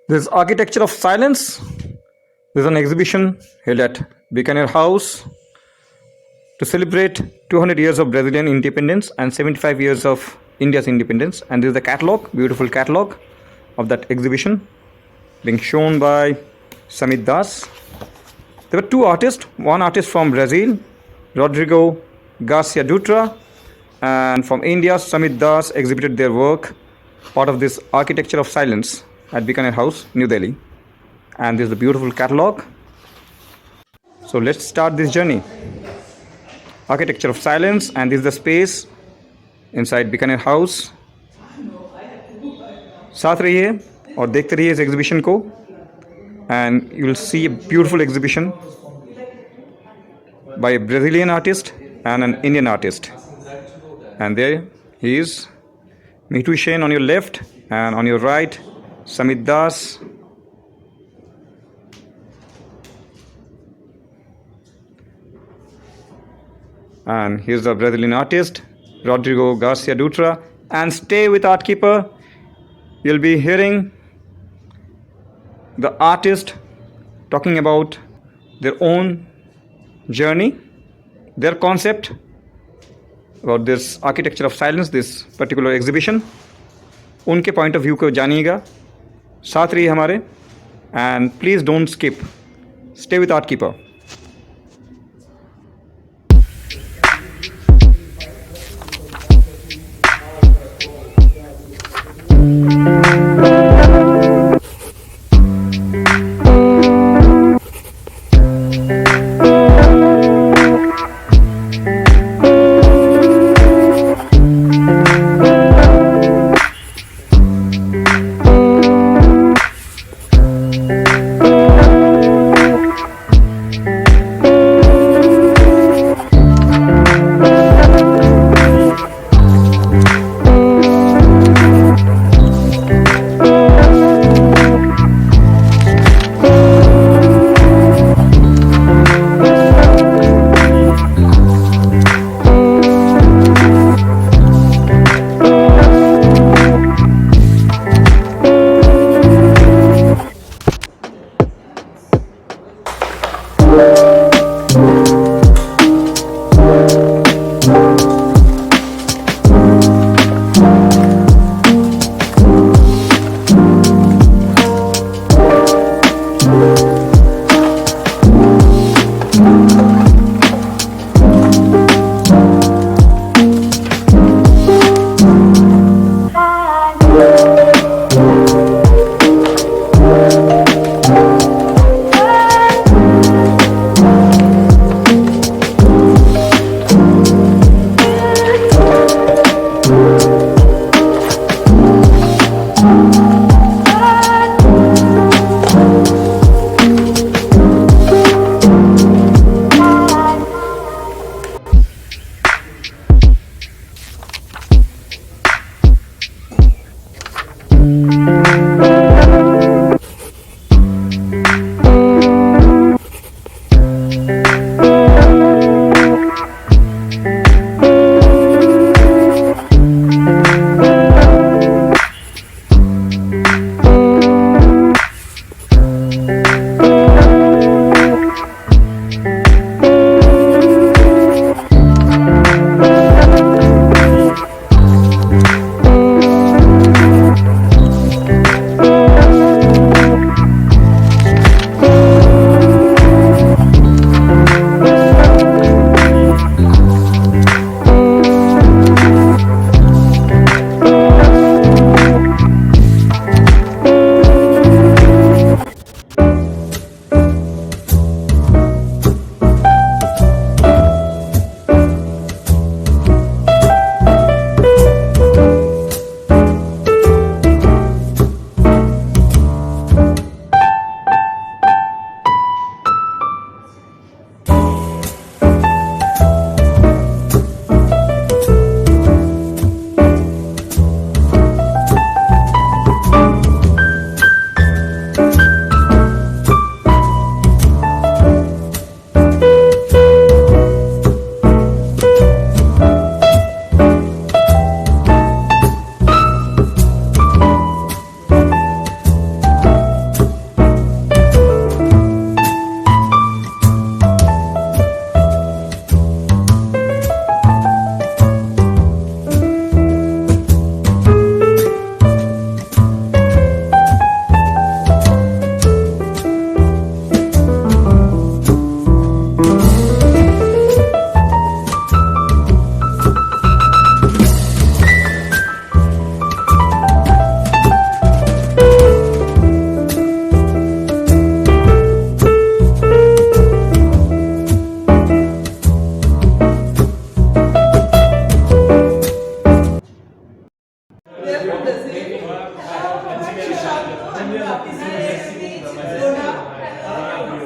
This is Architecture of Silence. This is an exhibition held at Bikaner House to celebrate 200 years of Brazilian independence and 75 years of India's independence. And this is the catalog, beautiful catalog of that exhibition being shown by Samit. There were two artists, one artist from Brazil, Rodrigo Garcia Dutra, and from India, Samit Das exhibited their work, part of this Architecture of Silence at Bikaner House, New Delhi. And this is the beautiful catalog. So let's start this journey. Architecture of Silence, and this is the space inside Bikaner House. साथ रहिए और देखते रहिए इस exhibition को, and you will see a beautiful exhibition by a Brazilian artist and an Indian artist. And there he is, Mitu Shen on your left, and on your right, Samit Das. And here's the Brazilian artist, Rodrigo Garcia Dutra. And stay with Artkeeper. You'll be hearing the artist talking about their own journey, their concept about this Architecture of Silence, this particular exhibition. उनके point of view को जानिएगा, साथ रहिए हमारे, and please don't skip, stay with Artkeeper.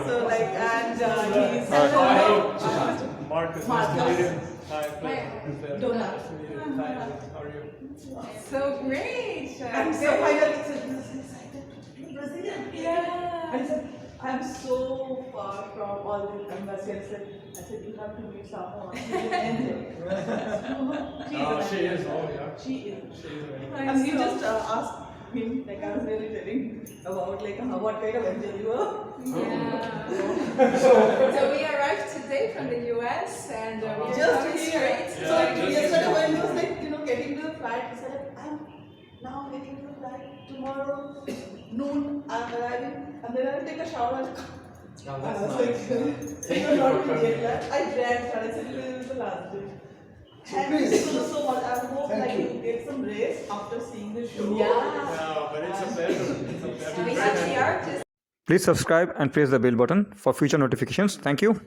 So like, and he's Marcus. Marcus. Nice to meet you. Hi, pleasure. Donna. Nice to meet you. Hi, how are you? So great. And so finally said, "This is excited to be Brazilian." Yeah. I said, I'm so far from all the embassy. I said, you have to meet someone. She's an angel. She is. Oh, yeah. She is. She is very Nice. And you just asked him, like I was really telling about like what kind of angel you were. Yeah. So we arrived today from the US and we Just coming here. straight. So Yeah, just yesterday here. when he was like, getting to the flight, he said, I'm now getting to the flight tomorrow noon. I'm arriving, and then I'll take a shower. Oh, I that's was nice. like, Thank you're you not for really coming. jet lagged. I dreamt that. I said, today is the last day. Thank you so much. I hope like you get some rest after seeing the show. Yeah. No, but it's a pleasure. It's a pleasure. We have the artist. Please subscribe and press the bell button for future notifications. Thank you.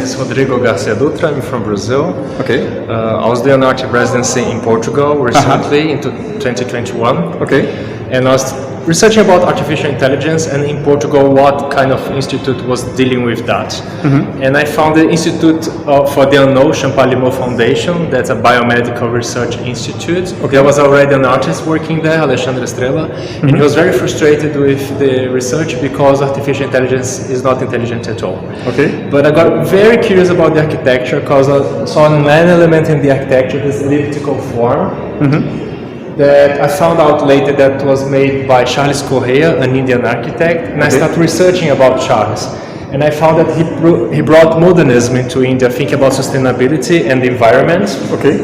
is Rodrigo Garcia Dutra. I'm from Brazil. Okay. I was doing an art residency in Portugal recently into 2021. Okay. And I was researching about artificial intelligence, and in Portugal what kind of institute was dealing with that. And I found the Institute for the Unknown Champalimau Foundation. That's a biomedical research institute. There was already an artist working there, Alexandre Estrela, and he was very frustrated with the research because artificial intelligence is not intelligent at all. Okay. But I got very curious about the architecture because I saw an element in the architecture, this elliptical form, that I found out later that was made by Charles Correa, an Indian architect, and I started researching about Charles. And I found that he brought modernism into India, thinking about sustainability and the environment. Okay.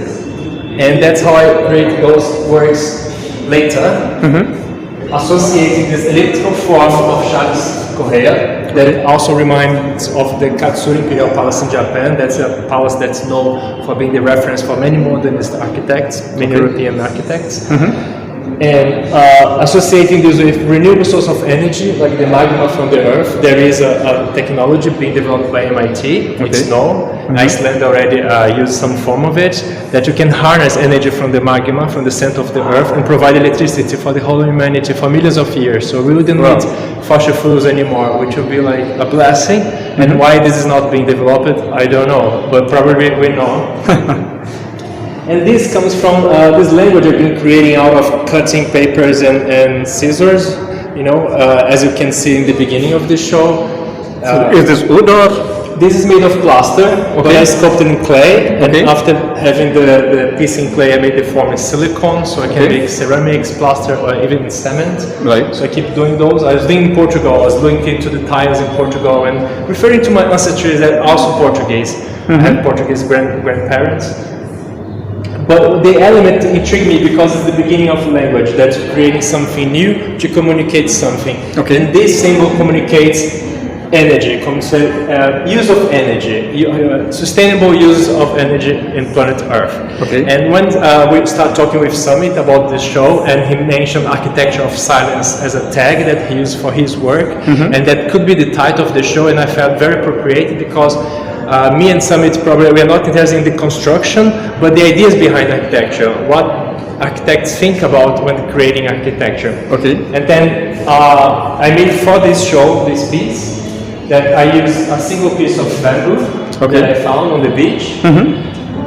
And that's how I created those works later, associating this elliptical form of Charles Correa that also reminds of the Katsura Imperial Palace in Japan. That's a palace that's known for being the reference for many modernist architects, many European architects. And associating this with renewable source of energy, like the magma from the earth. There is a technology being developed by MIT, it's known. Iceland already used some form of it, that you can harness energy from the magma, from the center of the earth, and provide electricity for the whole humanity for millions of years. So we wouldn't need fossil fuels anymore, which would be like a blessing. And why this is not being developed, I don't know, but probably we know. And this comes from this language I've been creating out of cutting papers and scissors, you know, as you can see in the beginning of the show. So is this wood or? This is made of plaster, but I sculpted in clay, and after having the piece in clay, I made the form in silicone, so I can make ceramics, plaster, or even cement. Right. So I keep doing those. I was doing in Portugal, I was looking to the tiles in Portugal, and referring to my ancestors that are also Portuguese. I have Portuguese grandparents. But the element intrigued me because it's the beginning of language, that's creating something new to communicate something. And this symbol communicates energy, use of energy, sustainable use of energy in planet Earth. And when we start talking with Samit about this show, and he mentioned architecture of silence as a tag that he used for his work, and that could be the title of the show, and I felt very appropriate because me and Samit probably we are not interested in the construction, but the ideas behind architecture, what architects think about when creating architecture. And then I made for this show this piece that I used a single piece of bamboo that I found on the beach,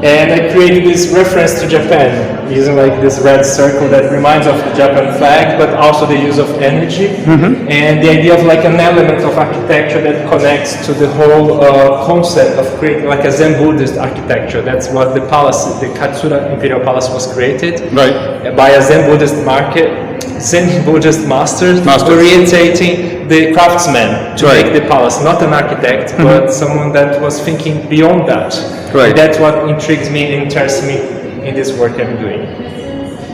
and I created this reference to Japan using like this red circle that reminds of the Japan flag, but also the use of energy, and the idea of like an element of architecture that connects to the whole concept of creating like a Zen Buddhist architecture. That's what the palace, the Katsura Imperial Palace, was created by a Zen Buddhist masters orientating the craftsman to make the palace, not an architect, but someone that was thinking beyond that. That's what intrigues me and interests me in this work I'm doing.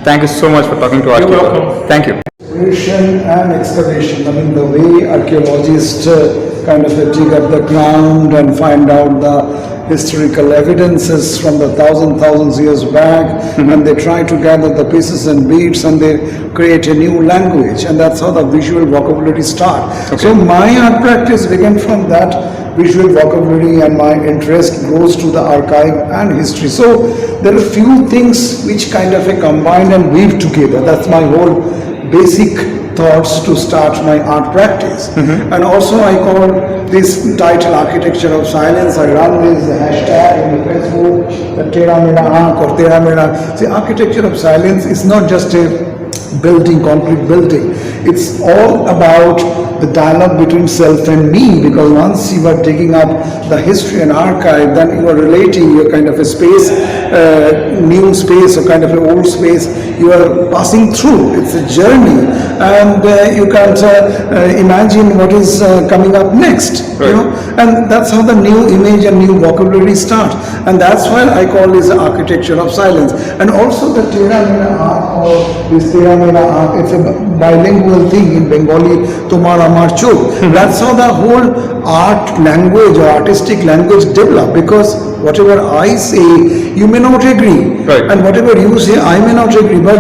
Thank you so much for talking to us. You're welcome. Thank you. Exploration and excavation. I mean, the way archaeologists kind of dig up the ground and find out the historical evidences from the thousands years back, and they try to gather the pieces and beats, and they create a new language, and that's how the visual vocabulary starts. So my art practice began from that visual vocabulary, and my interest goes to the archive and history. So there are few things which kind of combine and weave together. That's my whole basic thoughts to start my art practice. And also I call this title Architecture of Silence. I run this hashtag in the Facebook, the Tera Mera Aankh or Tera Mera. See, Architecture of Silence is not just a building, concrete building. It's all about the dialogue between self and me, because once you are digging up the history and archive, then you are relating your kind of a space, new space or kind of an old space you are passing through. It's a journey, and you can't imagine what is coming up next, you know, and that's how the new image and new vocabulary start, and that's why I call this the architecture of silence. And also the Tera Mera Aankh or this Tera Mera Aankh, it's a bilingual thing in Bengali, Tomar Amar Chok. That's how the whole art language or artistic language develop, because whatever I say, you may not agree, and whatever you say, I may not agree, but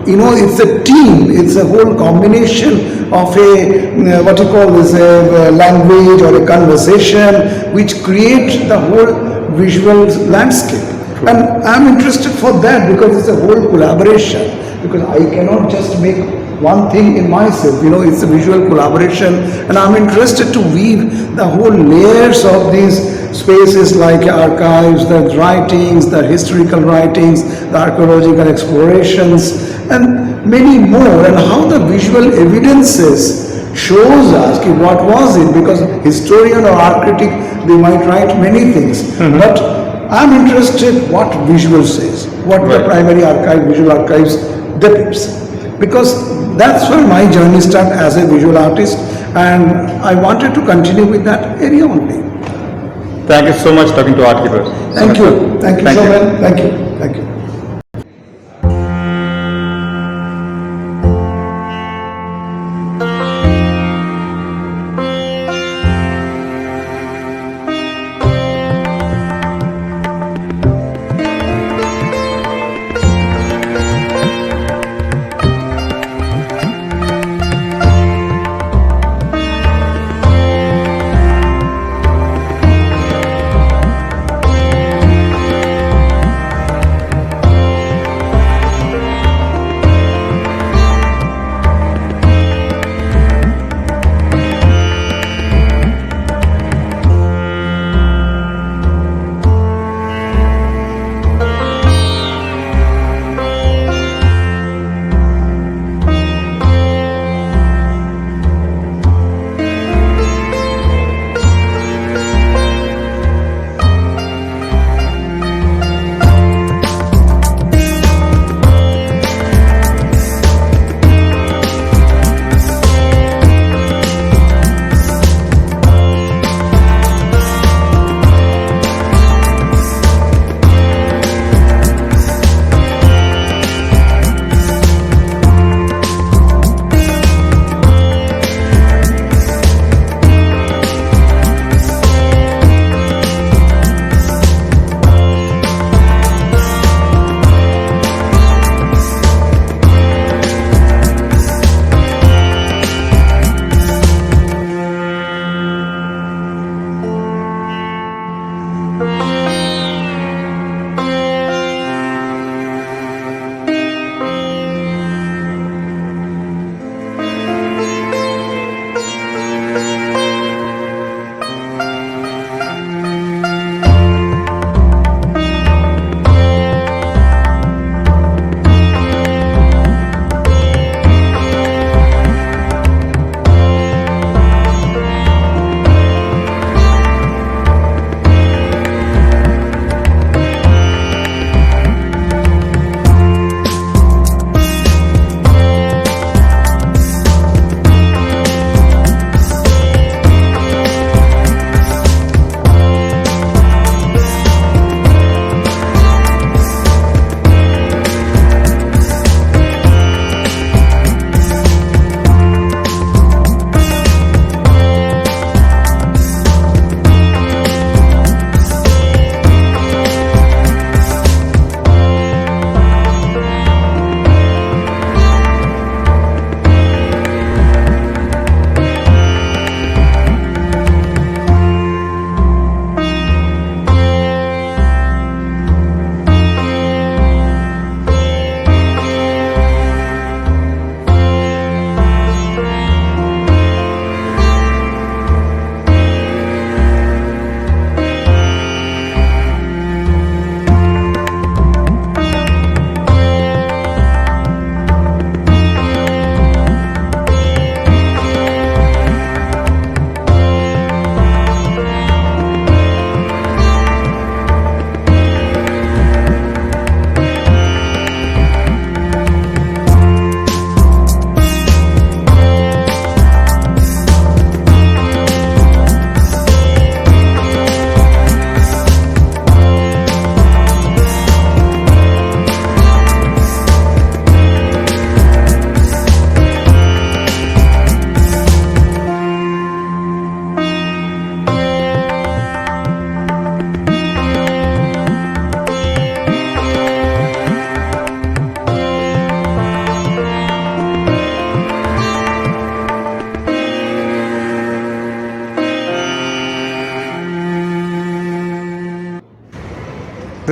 it's a team, it's a whole combination of a what you call this a language or a conversation which create the whole visual landscape. And I'm interested for that because it's a whole collaboration. Because I cannot just make one thing in myself, it's a visual collaboration, and I'm interested to weave the whole layers of these spaces like archives, the writings, the historical writings, the archaeological explorations, and many more, and how the visual evidences shows us what was it, because historian or art critic, they might write many things, but I'm interested what visual says, what the primary archive, visual archives depicts, because that's where my journey started as a visual artist, and I wanted to continue with that area only. Thank you so much talking to Art Keepers. Thank you. Thank you so much. Thank you. Thank you.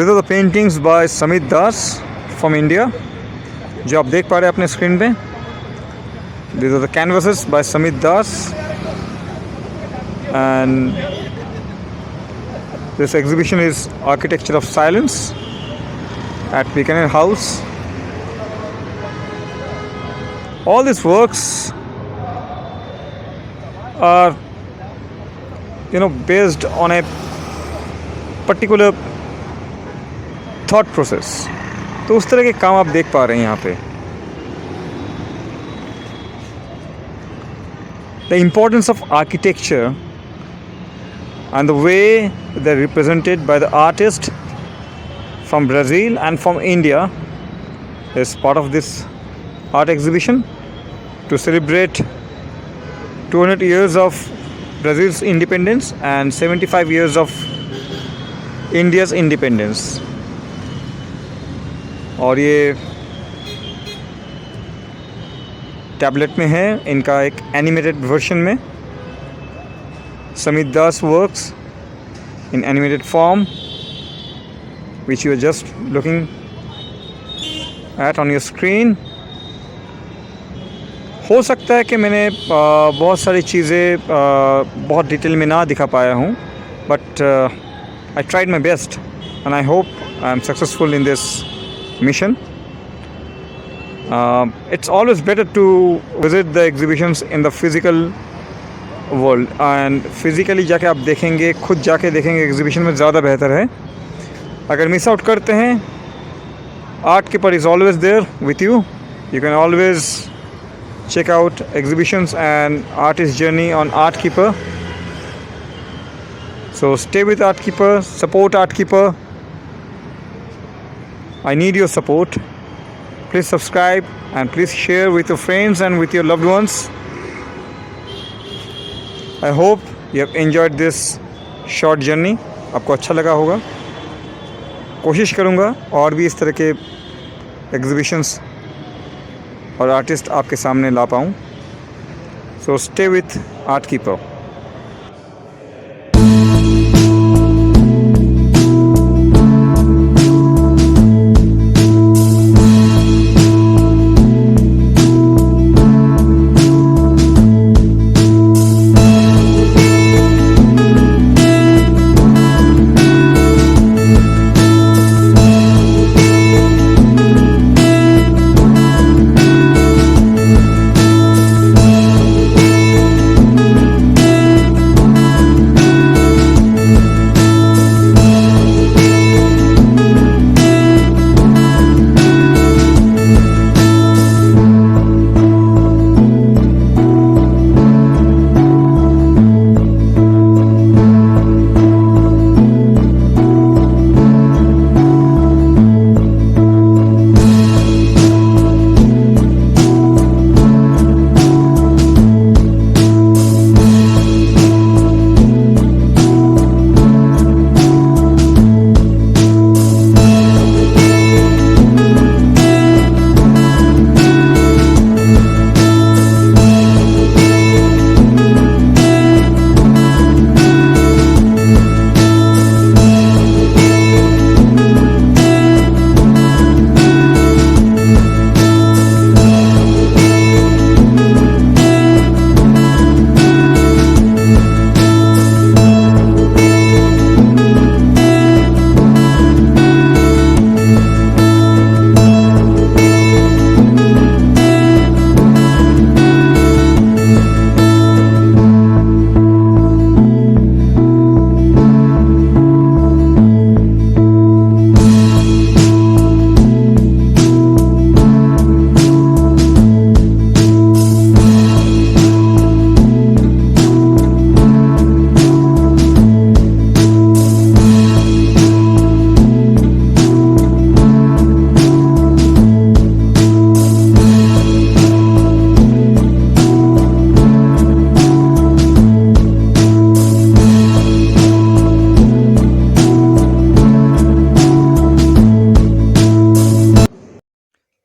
These are the paintings by Samit Das from India, जो आप देख पा रहे हैं अपने screen पे. These are the canvases by Samit Das, and this exhibition is Architecture of Silence at Bikaner House. All these works are, based on a particular thought process. तो उस तरह के काम आप देख पा रहे हैं यहाँ पे. The importance of architecture and the way they're represented by the artist from Brazil and from India is part of this art exhibition to celebrate 200 years of Brazil's independence and 75 years of India's independence. और ये tablet में है, इनका एक animated version में. Samit Das works in animated form, which you are just looking at on your screen. हो सकता है कि मैंने बहुत सारी चीज़ें बहुत डिटेल में ना दिखा पाया हूँ, but I tried my best and I hope I am successful in this mission. It's always better to visit the exhibitions in the physical world, and physically जाके आप देखेंगे, खुद जाके देखेंगे एग्जीबिशन में ज़्यादा बेहतर है. अगर मिस आउट करते हैं, art keeper is always there with you. You can always check out exhibitions and artist journey on Art Keeper. So stay with Art Keeper, support Art Keeper. I need your support. Please subscribe and please share with your friends and with your loved ones. I hope you have enjoyed this short journey. आपको अच्छा लगा होगा. कोशिश करूँगा और भी इस तरह के exhibitions और आर्टिस्ट आपके सामने ला पाऊँ. So stay with art keeper.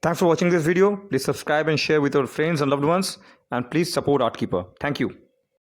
Thanks for watching this video. Please subscribe and share with your friends and loved ones, and please support Art Keeper. Thank you.